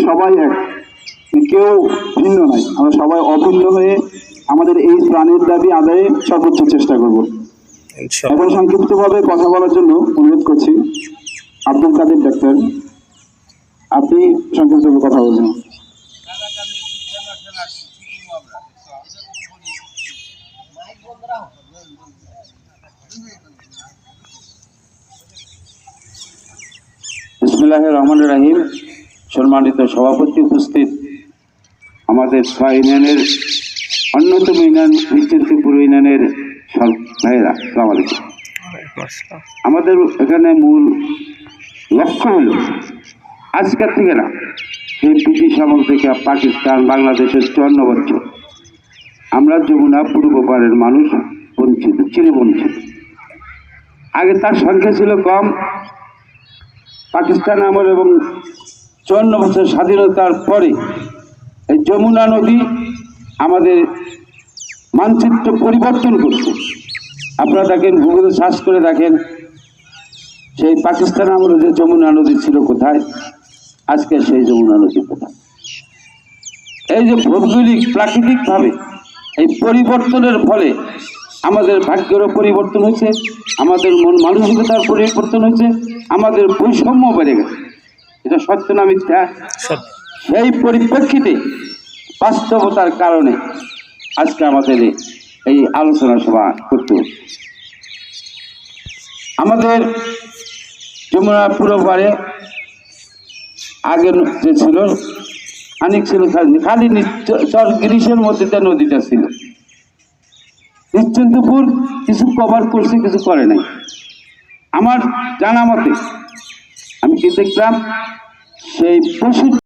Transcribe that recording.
সবাই এক, কেউ ভিন্ন নয়। আমরা সবাই অভিন্ন হয়ে আমাদের এই প্রাণের দাবি আদায়ে সর্বোচ্চ চেষ্টা করব। এখন সংক্ষিপ্তভাবে কথা বলার জন্য অনুরোধ করছি আব্দুল কাদের ডাক্তার, আপনি সংক্ষিপ্তভাবে কথা বলবেন। বিসমিল্লাহির রহমানির রহিম। সম্মানিত সভাপতি, উপস্থিত আমাদের 6 ইউনিয়নের অন্যতম ইউনিয়ন নিশ্চিন্তপুর ইউনিয়নের ভাইয়েরা, আসসালামু আলাইকুম। আমাদের এখানে মূল লক্ষ্য হল আজকের থেকে না, সেই ব্রিটিশ আমল থেকে পাকিস্তান বাংলাদেশের 54 বছর আমরা যমুনা পূর্ব পাড়ের মানুষ বঞ্চিত, চিরবঞ্চিত। আগে তার সংখ্যা ছিল কম। পাকিস্তান আমল এবং 54 বছর স্বাধীনতার পরে এই যমুনা নদী আমাদের মানচিত্র পরিবর্তন করছে। আপনারা দেখেন, গুগলে সার্চ করে দেখেন সেই পাকিস্তান আমলে যে যমুনা নদী ছিল কোথায়, আজকে সেই যমুনা নদী কোথায়। এই যে ভৌগোলিক প্রাকৃতিকভাবে এই পরিবর্তনের ফলে আমাদের ভাগ্যেরও পরিবর্তন হয়েছে, আমাদের মন মানসিকতার পরিবর্তন হয়েছে, আমাদের বৈষম্য বেড়ে গেছে। এটা সত্য না মিথ্যা? সেই পরিপ্রেক্ষিতে বাস্তবতার কারণে আজকে আমাদের এই আলোচনা সভা করতে হচ্ছে। আমাদের যমুনা পূর্ব পাড়ে আগে যে ছিল অনেক ছিল, খালি গ্রীষ্মের মধ্যে নদীটা ছিল। নিশ্চিন্তপুর কিছু কভার করছে, কিছু করে নাই। আমার জানা মতে আমি কি দেখলাম, সেই পশু